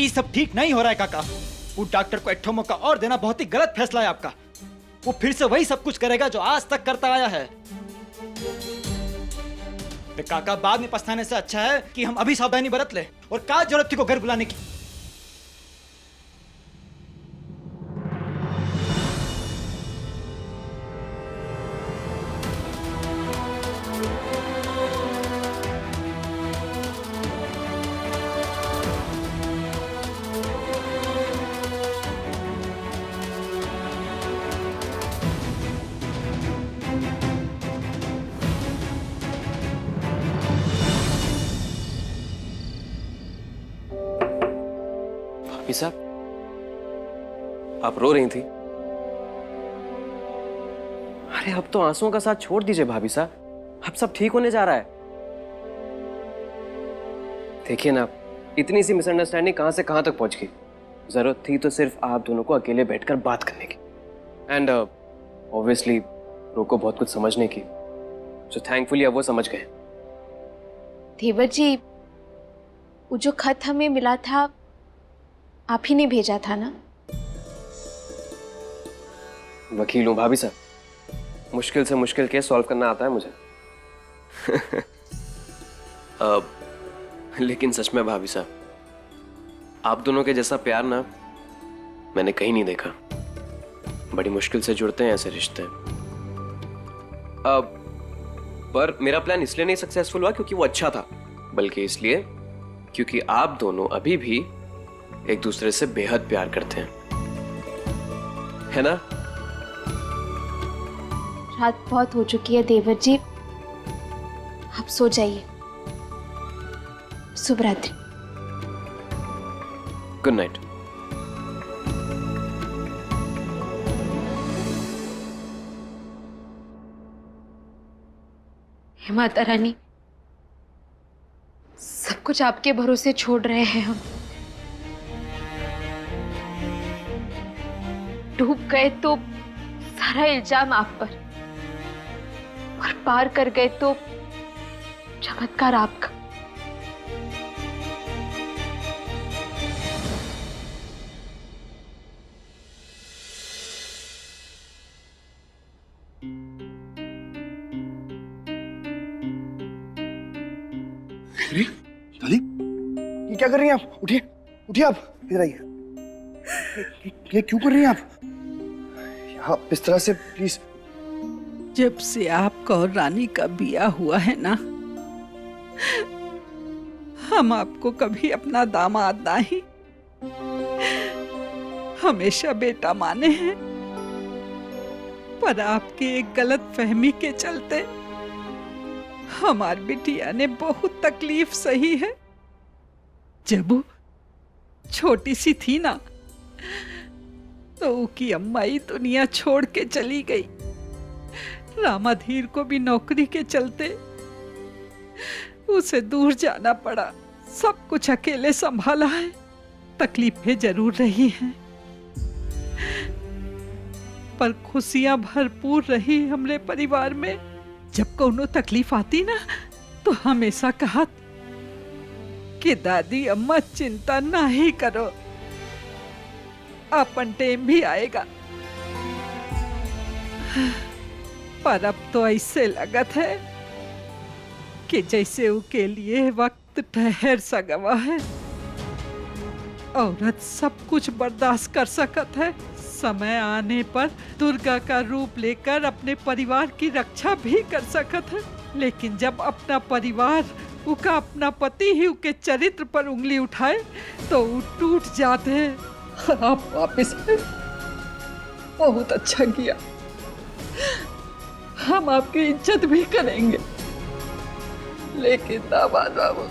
ये सब ठीक नहीं हो रहा है काका। वो डॉक्टर को एक ठो मौका और देना बहुत ही गलत फैसला है आपका। वो फिर से वही सब कुछ करेगा जो आज तक करता आया है। तो काका बाद में पछताने से अच्छा है कि हम अभी सावधानी बरत ले। और क्या जरूरत थी को घर बुलाने की? भाभी साहब, आप रो रही थी? अरे अब तो आंसुओं का साथ छोड़ दीजिए भाभी साहब, अब सब ठीक होने जा रहा है। देखिए ना, इतनी सी मिसअंडरस्टैंडिंग कहां से कहां तक पहुंच गई। जरूरत थी तो सिर्फ आप दोनों को अकेले बैठकर बात करने की। एंड ऑब्वियसली रो को बहुत कुछ समझने की, जो थैंकफुली अब वो समझ गए। देवर जी, वो जो खत हमें मिला था आप ही ने भेजा था ना? वकील हूं भाभी साहब, मुश्किल से मुश्किल केस सॉल्व करना आता है मुझे। लेकिन सच में भाभी साहब, आप दोनों के जैसा प्यार ना मैंने कहीं नहीं देखा। बड़ी मुश्किल से जुड़ते हैं ऐसे रिश्ते। पर मेरा प्लान इसलिए नहीं सक्सेसफुल हुआ क्योंकि वो अच्छा था, बल्कि इसलिए क्योंकि आप दोनों अभी भी एक दूसरे से बेहद प्यार करते हैं, है ना? रात बहुत हो चुकी है देवर जी, आप सो जाइए। शुभ रात्रि। Good night. हे माता रानी, सब कुछ आपके भरोसे छोड़ रहे हैं हम। डूब गए तो सारा इल्जाम आप पर, और पार कर गए तो चमत्कार आपका। अरे दादी, ये क्या कर रही हैं आप? उठिए उठिए, आप इधर आइए। ये क्यों कर रही हैं आप? आप इस तरह से प्लीज। जब से आपका और रानी का बिया हुआ है ना, हम आपको कभी अपना दामाद नहीं, हमेशा बेटा माने हैं। पर आपके एक गलत फहमी के चलते हमारी बिटिया ने बहुत तकलीफ सही है। जब वो छोटी सी थी ना, तो उसकी अम्मा ही दुनिया छोड़ के चली गई। रामाधीर को भी नौकरी के चलते उसे दूर जाना पड़ा। सब कुछ अकेले संभाला है। तकलीफें जरूर रही हैं, पर खुशियां भरपूर रही हमरे परिवार में। जब कोनो तकलीफ आती ना, तो हमेशा कहा कि दादी अम्मा चिंता ना ही करो, अपन टाइम भी आएगा। पर अब तो ऐसे लगत है कि जैसे उसके लिए वक्त ठहर सा गवा है। औरत सब कुछ बर्दाश्त कर सकत है, समय आने पर दुर्गा का रूप लेकर अपने परिवार की रक्षा भी कर सकत है। लेकिन जब अपना परिवार, उसका अपना पति ही उसके चरित्र पर उंगली उठाए, तो वो टूट जाते हैं। आप वापस आए, बहुत अच्छा किया। हम आपकी इज्जत भी करेंगे। लेकिन दामाद बाबू,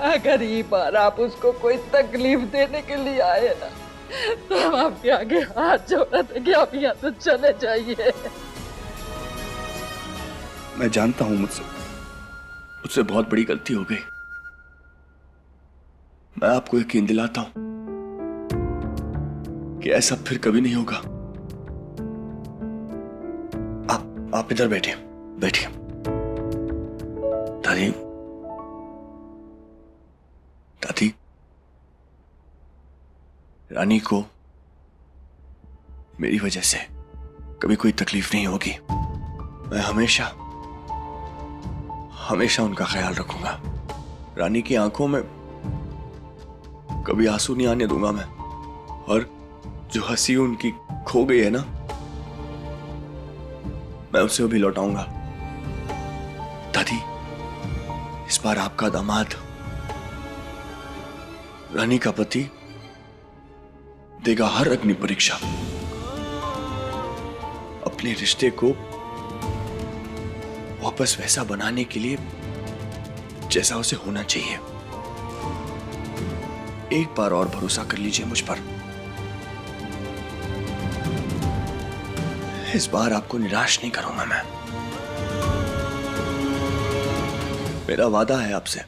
अगर ये बार आप उसको कोई तकलीफ देने के लिए आए ना, तो हम आपके आगे हाथ जोड़ा थे कि आप यहाँ से चले जाइए। मैं जानता हूं मुझसे बहुत बड़ी गलती हो गई। मैं आपको यकीन दिलाता हूं कि ऐसा फिर कभी नहीं होगा। आप इधर बैठिए, बैठिए। दादी, दादी, रानी को मेरी वजह से कभी कोई तकलीफ नहीं होगी। मैं हमेशा हमेशा उनका ख्याल रखूंगा। रानी की आंखों में कभी आंसू नहीं आने दूंगा मैं, और जो हंसी उनकी खो गई है ना, मैं उसे भी लौटाऊंगा। दादी, इस बार आपका दामाद रानी का पति देगा हर अग्नि परीक्षा, अपने रिश्ते को वापस वैसा बनाने के लिए जैसा उसे होना चाहिए। एक बार और भरोसा कर लीजिए मुझ पर। इस बार आपको निराश नहीं करूंगा मैं। मेरा वादा है आपसे।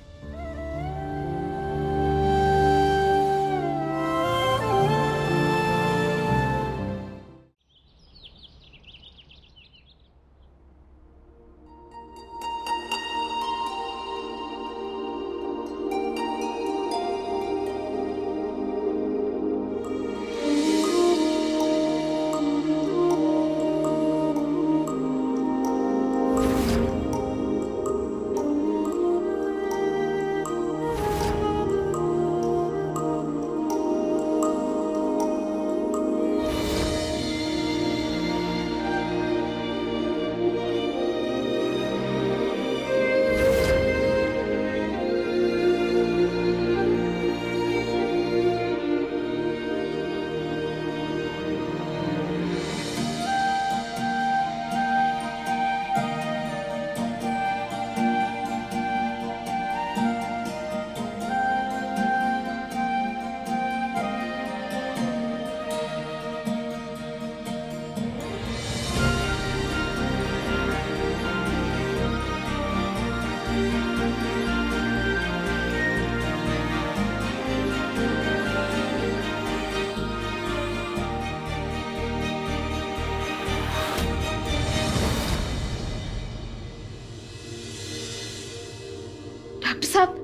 डॉक्टर साहब,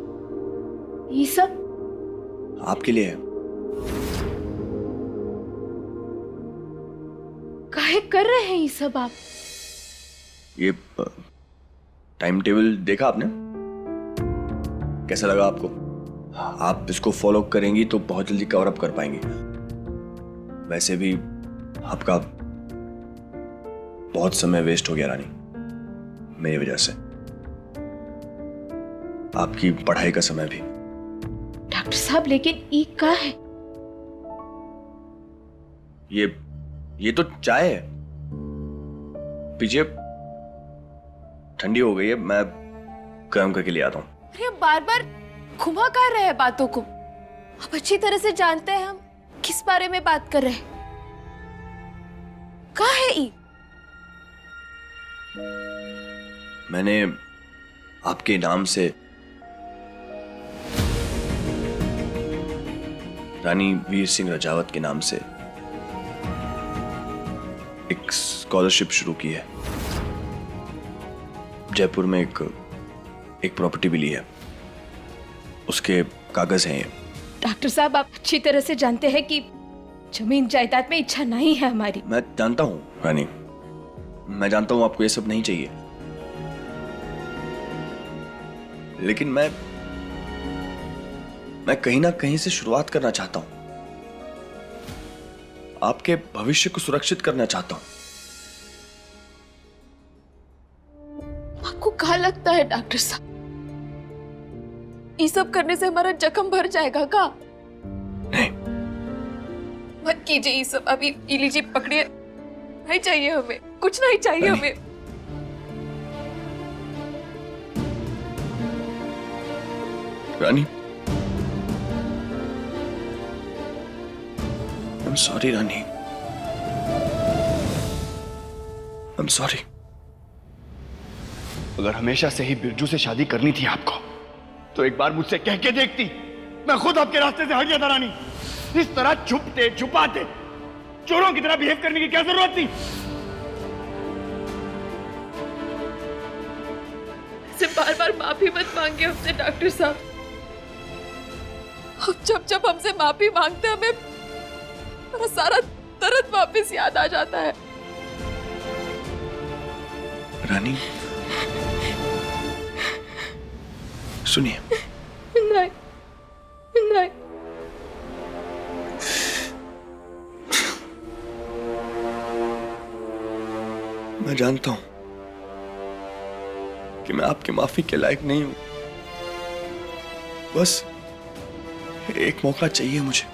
ये सब आपके लिए है। काहे कर रहे हैं ये सब आप? ये टाइम टेबल देखा आपने? कैसा लगा आपको? आप इसको फॉलो करेंगी तो बहुत जल्दी कवर अप कर पाएंगी। वैसे भी आपका बहुत समय वेस्ट हो गया रानी, मेरी वजह से। आपकी पढ़ाई का समय भी। डॉक्टर साहब, लेकिन ई का है? ये तो चाय है, पीछे ठंडी हो गई है, मैं गर्म करके ले आता हूं। अरे आप बार बार घुमा कर रहे हैं बातों को। आप अच्छी तरह से जानते हैं हम किस बारे में बात कर रहे हैं। कहाँ है ई? मैंने आपके नाम से रानी वीर सिंह रजावत के नाम से एक स्कॉलरशिप शुरू की है। जयपुर में एक प्रॉपर्टी भी ली है, उसके कागज हैं ये। डॉक्टर साहब, आप अच्छी तरह से जानते हैं कि जमीन जायदाद में इच्छा नहीं है हमारी। मैं जानता हूं रानी, मैं जानता हूं आपको ये सब नहीं चाहिए, लेकिन मैं कहीं ना कहीं से शुरुआत करना चाहता हूं। आपके भविष्य को सुरक्षित करना चाहता हूं। आपको क्या लगता है डॉक्टर साहब, ये सब करने से हमारा जख्म भर जाएगा का? नहीं, मत कीजिए ये सब। अभी ये लीजिए, पकड़िए। नहीं चाहिए हमें, कुछ नहीं चाहिए हमें। रानी, I'm sorry Rani, I'm sorry। अगर हमेशा से ही बिरजू से शादी करनी थी आपको, तो एक बार मुझसे कह के देखती, मैं खुद आपके रास्ते से हट जाता। रानी, इस तरह छुपते छुपाते चोरों की तरह बिहेव करने की क्या जरूरत थी? बार बार माफी मत मांगिए हमसे डॉक्टर साहब। अब जब जब हमसे माफी मांगते हमें मेरा सारा दर्द वापस याद आ जाता है। रानी सुनिए, नहीं नहीं, मैं जानता हूं कि मैं आपकी माफी के लायक नहीं हूं। बस एक मौका चाहिए मुझे।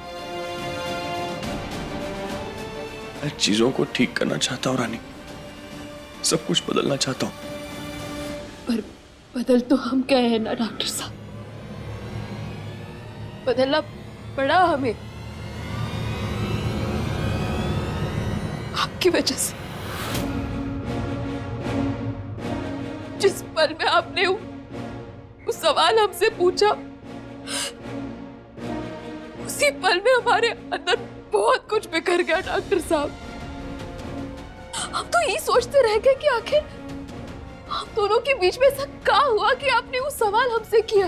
मैं चीजों को ठीक करना चाहता हूं रानी, सब कुछ बदलना चाहता हूं। पर बदल तो हम गए हैं ना डॉक्टर साहब, बदलना पड़ा हमें आपकी वजह से। जिस पल में आपने वो सवाल हमसे पूछा, उसी पल में हमारे अंदर बहुत कुछ बिखर गया डॉक्टर साहब। हम तो ये सोचते रह गए कि आखिर हम दोनों के बीच में ऐसा क्या हुआ कि आपने वो सवाल हमसे किया।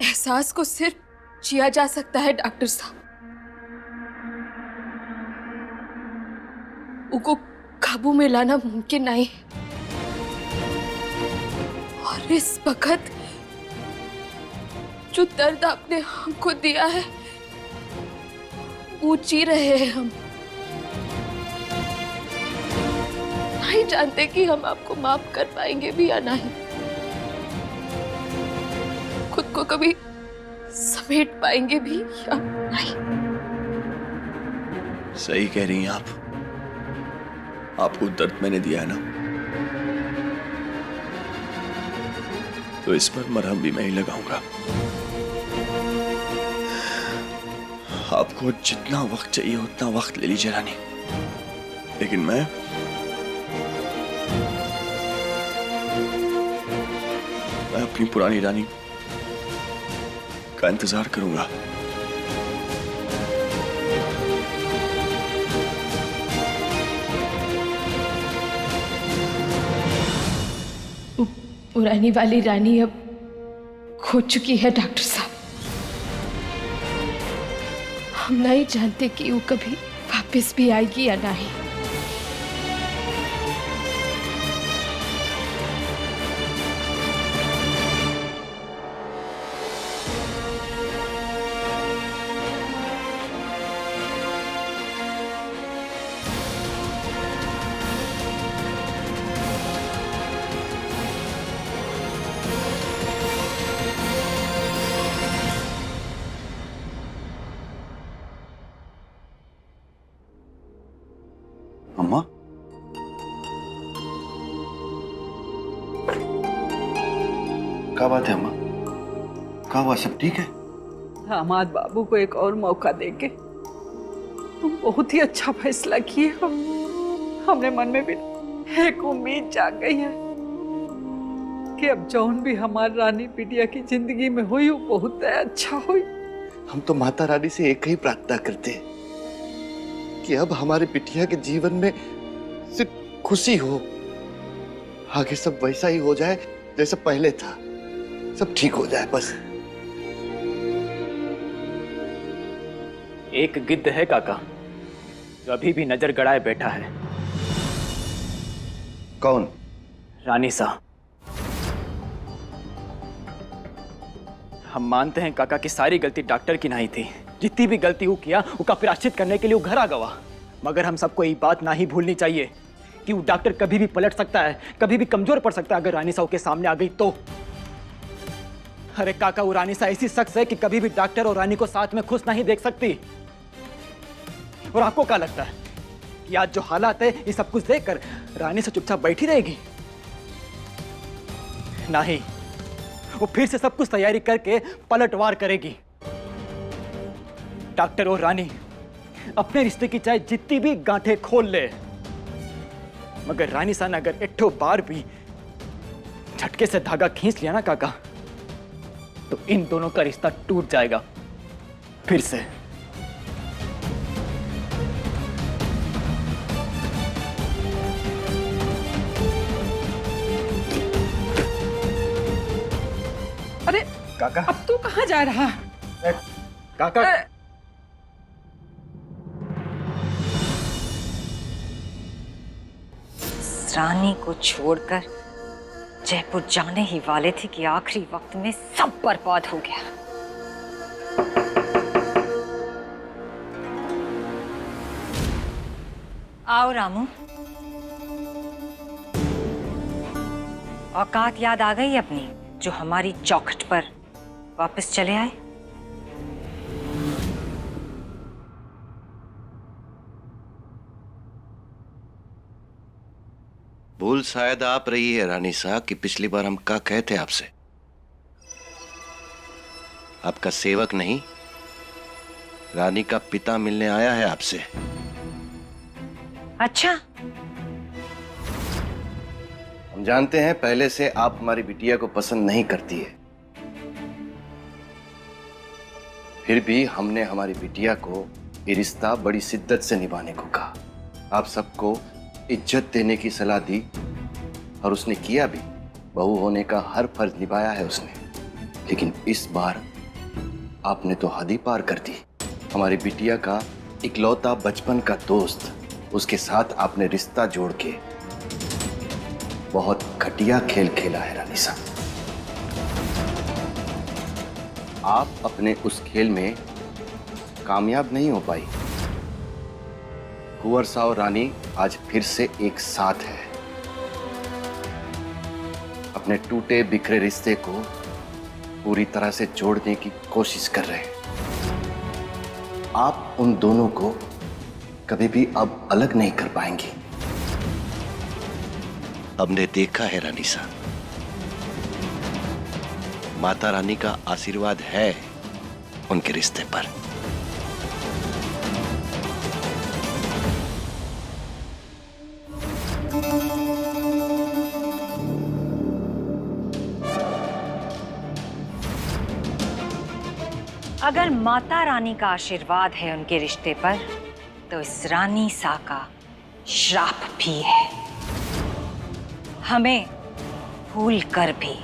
एहसास को सिर्फ जिया जा सकता है डॉक्टर साहब, उनको काबू में लाना मुमकिन नहीं। और इस वक्त जो दर्द आपने हमको दिया है वो जी रहे हैं हम। नहीं जानते कि हम आपको माफ कर पाएंगे भी या नहीं, खुद को कभी समेट पाएंगे भी या नहीं। सही कह रही हैं आप। आपको दर्द मैंने दिया है ना, तो इस पर मरहम भी मैं ही लगाऊंगा। आपको जितना वक्त चाहिए उतना वक्त ले लीजिए रानी, लेकिन मैं अपनी पुरानी रानी का इंतजार करूंगा। पुरानी वाली रानी अब खो चुकी है डॉक्टर साहब। हम नहीं जानते कि वो कभी वापस भी आएगी या नहीं। अम्मा, क्या बात है अम्मा? क्या हुआ? सब ठीक है? दामाद बाबू को एक और मौका देके तुम बहुत ही अच्छा फैसला किए हो। हमने मन में भी एक उम्मीद जाग गई है कि अब जौन भी हमारी रानी बिटिया की जिंदगी में हुई वो बहुत अच्छा हुई। हम तो माता रानी से एक ही प्रार्थना करते हैं कि अब हमारे बिटिया के जीवन में सिर्फ खुशी हो, आगे सब वैसा ही हो जाए जैसा पहले था, सब ठीक हो जाए बस। एक गिद्ध है काका जो अभी भी नजर गड़ाए बैठा है। कौन? रानी सा। हम मानते हैं काका कि सारी गलती डॉक्टर की नहीं थी। जितनी भी गलती वो किया उसका प्रायश्चित करने के लिए वो घर आ गवा। मगर हम सबको ये बात नहीं भूलनी चाहिए कि वो डॉक्टर कभी भी पलट सकता है, कभी भी कमजोर पड़ सकता है अगर रानी सा के सामने आ गई तो। अरे काका, वो रानी सा ऐसी शख्स है कि कभी भी डॉक्टर और रानी को साथ में खुश नहीं देख सकती। और आपको क्या लगता है कि आज जो हालात है ये सब कुछ देखकर रानी से चुपचाप बैठी रहेगी? नहीं, वो फिर से सब कुछ तैयारी करके पलटवार करेगी। डॉक्टर और रानी अपने रिश्ते की चाहे जितनी भी गांठें खोल ले, मगर रानी सा ने अगर इट्ठो बार भी झटके से धागा खींच लिया ना काका, तो इन दोनों का रिश्ता टूट जाएगा फिर से। काका अब तू कहाँ जा रहा? काका रानी को छोड़कर जयपुर जाने ही वाले थे कि आखिरी वक्त में सब बर्बाद हो गया। आओ रामू, औकात याद आ गई अपनी, जो हमारी चौखट पर वापस चले आए। भूल शायद आप रही है रानी साहब कि पिछली बार हम क्या कहे थे आपसे। आपका सेवक नहीं, रानी का पिता मिलने आया है आपसे। अच्छा, हम जानते हैं पहले से आप हमारी बिटिया को पसंद नहीं करती है, फिर भी हमने हमारी बिटिया को ये रिश्ता बड़ी शिद्दत से निभाने को कहा। आप सबको इज्जत देने की सलाह दी और उसने किया भी। बहू होने का हर फर्ज निभाया है उसने। लेकिन इस बार आपने तो हद ही पार कर दी। हमारी बिटिया का इकलौता बचपन का दोस्त, उसके साथ आपने रिश्ता जोड़ के बहुत घटिया खेल खेला है रानी साहब। आप अपने उस खेल में कामयाब नहीं हो पाई। कुंवर साहब और रानी आज फिर से एक साथ है, अपने टूटे बिखरे रिश्ते को पूरी तरह से जोड़ने की कोशिश कर रहे हैं। आप उन दोनों को कभी भी अब अलग नहीं कर पाएंगे। हमने देखा है रानी साहब, माता रानी का आशीर्वाद है उनके रिश्ते पर। अगर माता रानी का आशीर्वाद है उनके रिश्ते पर, तो इस रानी सा का श्राप भी है। हमें भूल कर भी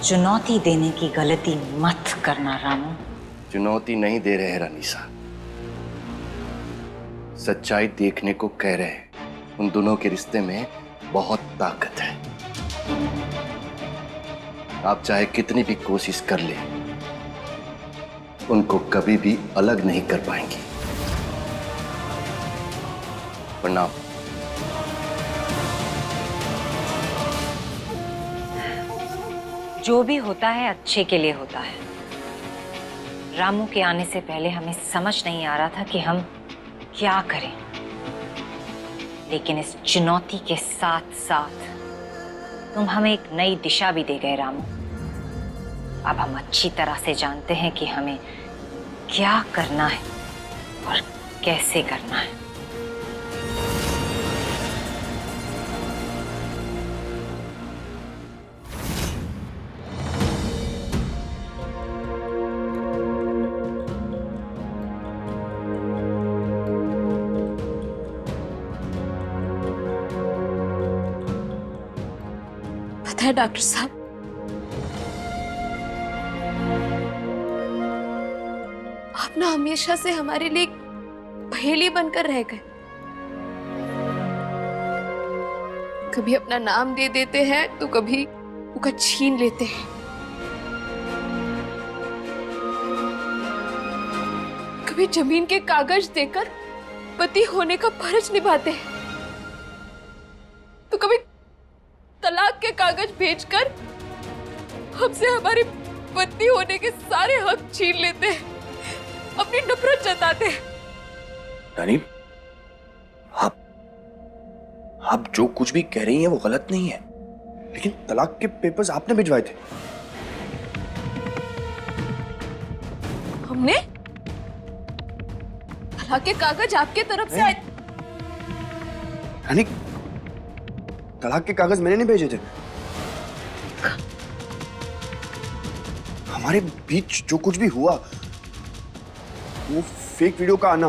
चुनौती देने की गलती मत करना रामू। चुनौती नहीं दे रहे हैं रानी साहब, सच्चाई देखने को कह रहे हैं। उन दोनों के रिश्ते में बहुत ताकत है। आप चाहे कितनी भी कोशिश कर ले, उनको कभी भी अलग नहीं कर पाएंगे। प्रणाम। जो भी होता है अच्छे के लिए होता है। रामू के आने से पहले हमें समझ नहीं आ रहा था कि हम क्या करें, लेकिन इस चुनौती के साथ साथ तुम हमें एक नई दिशा भी दे गए रामू। अब हम अच्छी तरह से जानते हैं कि हमें क्या करना है और कैसे करना है। पता है डॉक्टर साहब, आप ना हमेशा से हमारे लिए एक पहेली बनकर रह गए। कभी अपना नाम दे देते हैं तो कभी उसका छीन लेते हैं। कभी जमीन के कागज देकर पति होने का फर्ज निभाते हैं, तो कभी तलाक के कागज भेजकर हमसे हमारी पत्नी होने के सारे हक छीन लेते हैं, अपनी नफरत जताते हैं। रानी, आप जो कुछ भी कह रही हैं वो गलत नहीं है, लेकिन तलाक के पेपर्स आपने भिजवाए थे। हमने? तलाक के कागज आपके तरफ से आए? रानी, तलाक के कागज मैंने नहीं भेजे थे। हमारे बीच जो कुछ भी हुआ वो फेक वीडियो का आना,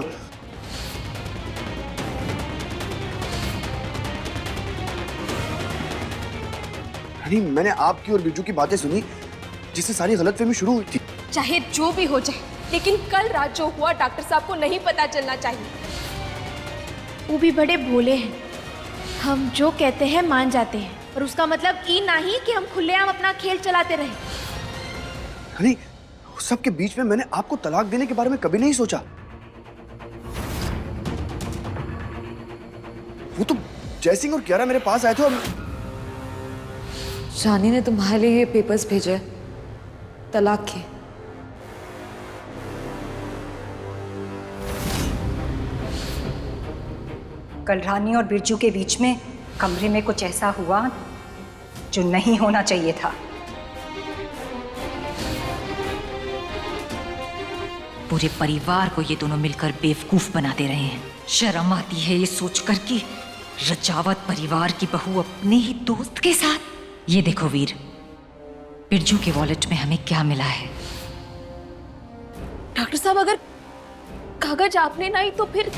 हनी, मैंने आपकी और बिरजू की बातें सुनी जिससे सारी गलतफहमी शुरू हुई थी। चाहे जो भी हो जाए, लेकिन कल रात जो हुआ डॉक्टर साहब को नहीं पता चलना चाहिए। वो भी बड़े भोले हैं, हम जो कहते हैं मान जाते हैं, और उसका मतलब ये नहीं कि हम खुलेआम अपना खेल चलाते रहे। हनी, उस सब के बीच में मैंने आपको तलाक देने के बारे में कभी नहीं सोचा। वो तो जयसिंह और कियारा मेरे पास आए थे और शानी ने तुम्हारे लिए ये पेपर्स भेजे तलाक के। कल रानी और बिरजू के बीच में कमरे में कुछ ऐसा हुआ जो नहीं होना चाहिए था। पूरे परिवार को ये दोनों मिलकर बेवकूफ बनाते रहे हैं। शर्म आती है ये सोचकर कि रजावत परिवार की बहू अपने ही दोस्त के साथ। ये देखो वीर, बिरजू के वॉलेट में हमें क्या मिला है। डॉक्टर साहब, अगर कागज आपने नहीं तो फिर